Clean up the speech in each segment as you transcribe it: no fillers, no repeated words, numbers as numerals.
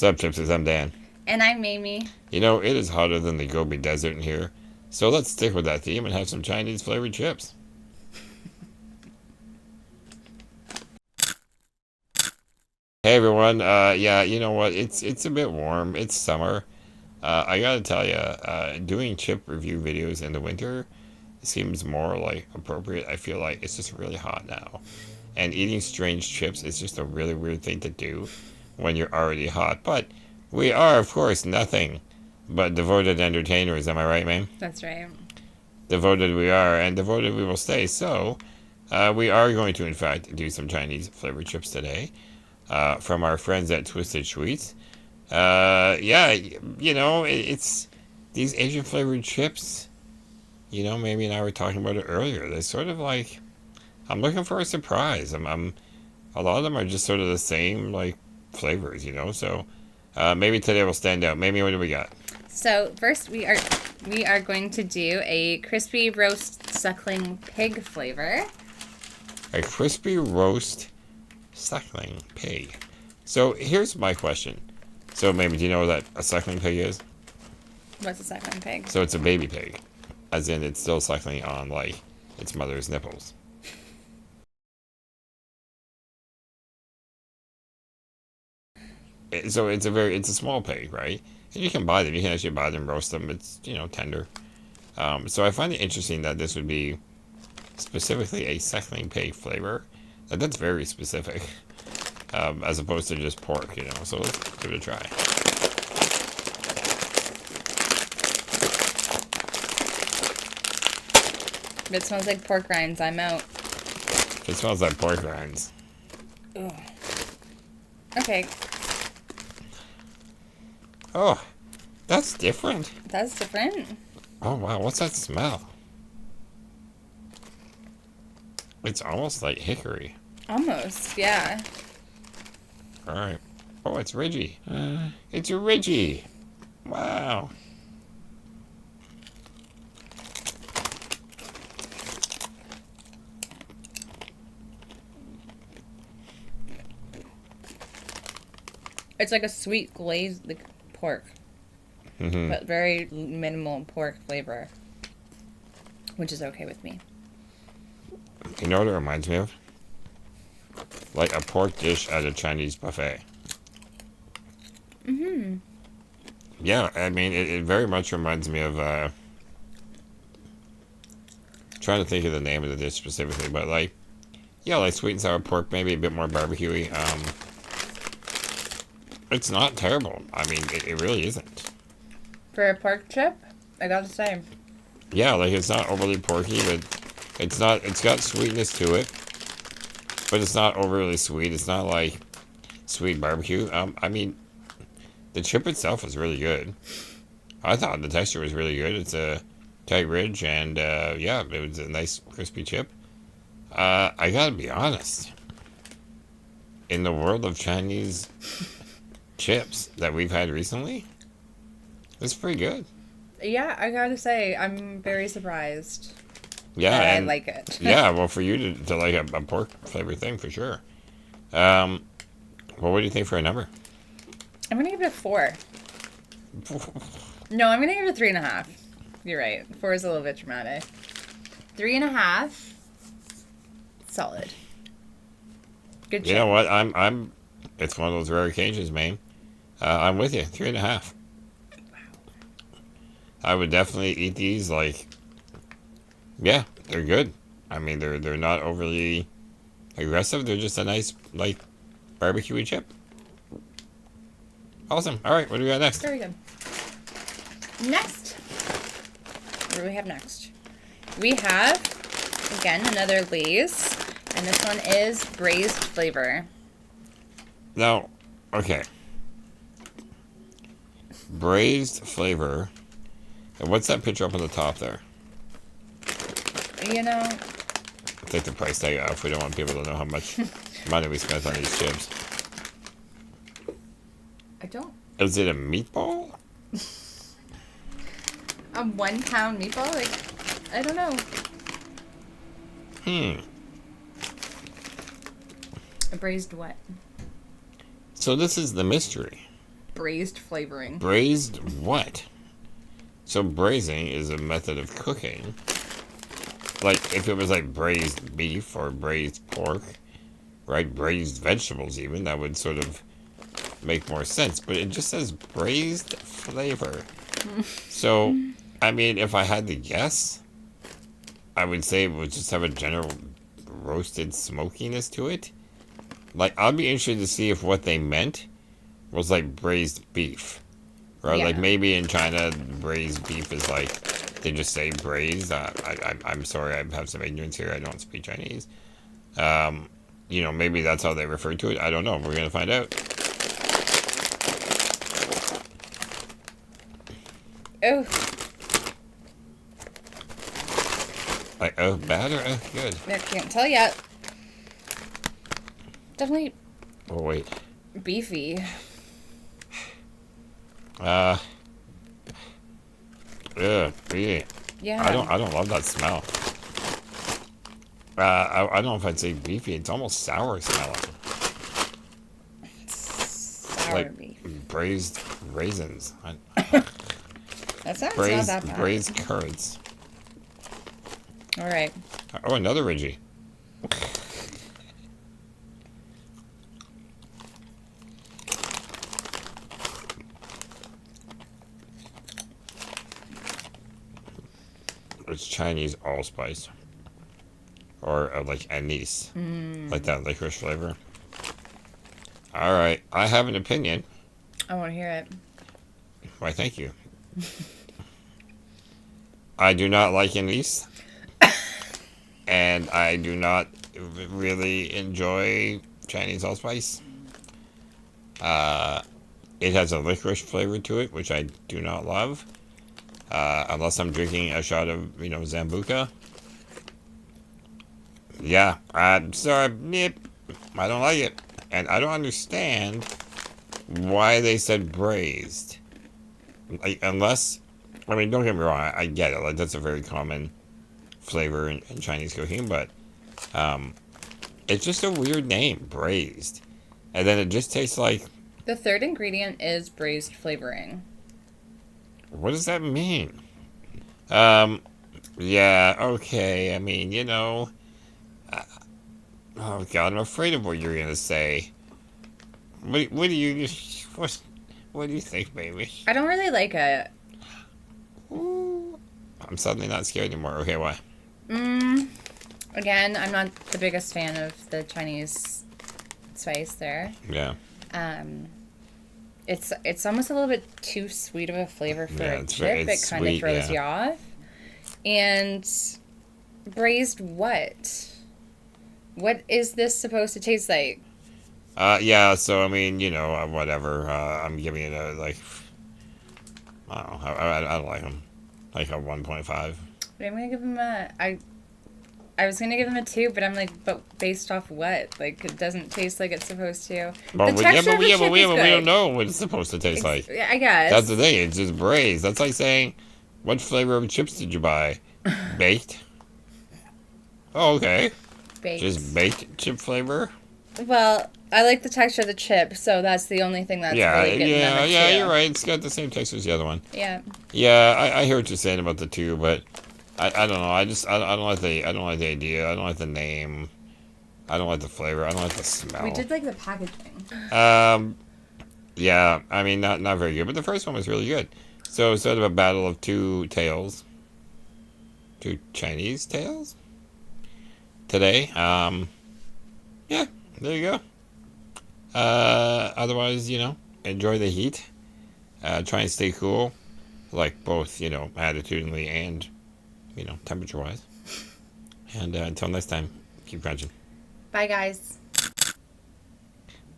What's up, Chipsters? I'm Dan. And I'm Mamie. You know, it is hotter than the Gobi Desert in here, so let's stick with that theme and have some Chinese flavored chips. Hey everyone, yeah, you know what? It's a bit warm. It's summer. I gotta tell you, doing chip review videos in the winter seems more like appropriate. I feel like it's just really hot now, and eating strange chips is just a really weird thing to do when you're already hot. But we are, of course, nothing but devoted entertainers. Am I right, man? That's right. Devoted we are, and devoted we will stay. So, we are going to, in fact, do some Chinese flavored chips today from our friends at Twisted Sweets. Yeah, you know, it's these Asian flavored chips. You know, maybe and I were talking about it earlier. They're sort of like I'm looking for a surprise. I'm a lot of them are just sort of the same like flavors, you know. So maybe today will stand out. Maybe what do we got? So first we are going to do a crispy roast suckling pig flavor. A crispy roast suckling pig. So here's my question. So maybe do you know what a suckling pig is? What's a suckling pig? So it's a baby pig, as in it's still suckling on like its mother's nipples. So it's a small pig, right? And you can buy them. You can actually buy them, roast them. It's tender. So I find it interesting that this would be specifically a suckling pig flavor. That's very specific, as opposed to just pork, you know. So let's give it a try. If it smells like pork rinds, I'm out. It smells like pork rinds. Ugh. Okay, Oh, that's different. that's different. Oh wow, what's that smell? It's almost like hickory. Almost, yeah. All right. Oh, it's ridgy. It's a ridgy. Wow. It's like a sweet glazed like pork, but very minimal pork flavor, which is okay with me. You know what it reminds me of? Like a pork dish at a Chinese buffet. Yeah, I mean, it very much reminds me of, trying to think of the name of the dish specifically, but like, yeah, like sweet and sour pork, maybe a bit more barbecuey. It's not terrible. I mean, it really isn't. For a pork chip, I gotta say, Yeah, like it's not overly porky, but it's got sweetness to it, but it's not overly sweet. It's not like sweet barbecue. I mean, the chip itself is really good. I thought the texture was really good. It's a tight ridge, and yeah, it was a nice crispy chip. I gotta be honest. In the world of Chinese chips that we've had recently, it's pretty good. yeah, I gotta say, I'm very surprised Yeah, that I and like it. yeah, well, for you to like a pork flavor thing for sure. Um, well, what do you think for a number? I'm gonna give it a 4. No, I'm gonna give it a 3.5. You're right. 4 is a little bit dramatic. 3.5. Solid. Good You know chip. what? I'm. It's one of those rare occasions, man. I'm with you. 3.5. I would definitely eat these. Like, yeah, they're good. I mean, they're not overly aggressive. They're just a nice like barbecuey chip. Awesome. All right, what do we got next? Very good. Next. What do we have next? We have, again, another Lay's. And this one is braised flavor. Now, okay. Braised flavor. And what's that picture up on the top there? You know, Take the price tag off. We don't want people to know how much money we spent on these chips. I don't. Is it a meatball? A 1 pound meatball? Like, I don't know. A braised what? So this is the mystery. braised flavoring. Braised what? So braising is a method of cooking. Like, if it was like braised beef or braised pork, right? Braised vegetables even, that would sort of make more sense. But it just says braised flavor. So, I mean, if I had to guess, I would say it would just have a general roasted smokiness to it. Like, I'd be interested to see if what they meant was like braised beef. Right? Yeah. Like, maybe in China, braised beef is like, they just say braised. I'm sorry, I have some ignorance here. I don't speak Chinese. You know, maybe that's how they refer to it. I don't know. We're going to find out. Oh, Like, oh, bad or oh, good? I can't tell yet. Definitely Oh, wait. beefy. Yeah. Yeah. Yeah. I don't love that smell. I don't know if I'd say beefy. It's almost sour smelling. Sour Like beef. braised raisins. That sounds Braised, not that bad. braised curds. All right. Oh, another Ridgie. It's Chinese allspice. Or like anise. Like that licorice flavor. Alright, I have an opinion. I want to hear it. Why, thank you. I do not like anise. And I do not really enjoy Chinese allspice. It has a licorice flavor to it, which I do not love. Unless I'm drinking a shot of, you know, Zambuca. Yeah, I'm sorry, nip. I don't like it. And I don't understand why they said braised. Like, unless, I mean, don't get me wrong, I get it. Like, that's a very common flavor in Chinese cooking, but it's just a weird name, braised. And then it just tastes like, The third ingredient is braised flavoring. what does that mean? Yeah, okay. I mean, you know, oh God, I'm afraid of what you're gonna say. What do you what do you think, baby? I don't really like it. Ooh, I'm suddenly not scared anymore. Okay, why? Again, I'm not the biggest fan of the Chinese spice there. Yeah. It's almost a little bit too sweet of a flavor for Yeah, a it's chip. it's It kind of sweet, throws you yeah. off. And braised what? What is this supposed to taste like? Yeah. So I mean, you know, whatever. I'm giving it a like. I don't know. I don't like them. Like a 1.5. But I'm gonna give him a. I was gonna give him a 2, but I'm like, but based off what? Like, it doesn't taste like it's supposed to. But The texture of the chip is we good. don't know what it's supposed to taste like. I guess. That's the thing. It's just braised. That's like saying, what flavor of chips did you buy? Baked. Oh, okay. Baked. Just baked chip flavor. Well, I like the texture of the chip, so that's the only thing that's Yeah, really getting them a 2. you're right. It's got the same texture as the other one. Yeah. Yeah, I hear what you're saying about the two, but I don't know. I don't like the idea. I don't like the name. I don't like the flavor. I don't like the smell. We did like the packaging. Yeah. I mean, not very good, but the first one was really good. So sort of a battle of two tales, two Chinese tales today. Yeah. There you go. Otherwise, you know, enjoy the heat. Try and stay cool, like both, you know, attitudinally and, you know, temperature-wise. And until next time, keep crunching. Bye, guys.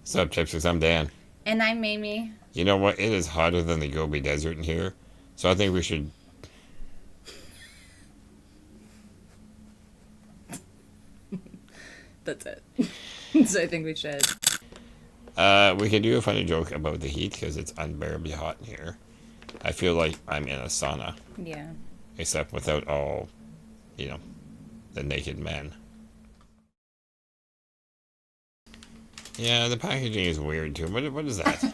What's up, Chipsters? I'm Dan. And I'm Mamie. You know what? It is hotter than the Gobi Desert in here, so I think we should... That's it. So I think we should. We can do a funny joke about the heat, because it's unbearably hot in here. I feel like I'm in a sauna, Yeah. except without all, you know, the naked men. Yeah, the packaging is weird too. What is that?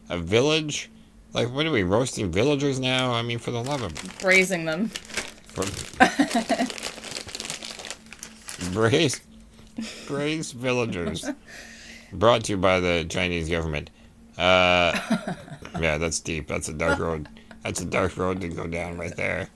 A village? Like, what are we, roasting villagers now? I mean, for the love of... Braising them. Braised, braised villagers. Brought to you by the Chinese government. Yeah, that's deep. That's a dark road. That's a dark road to go down right there.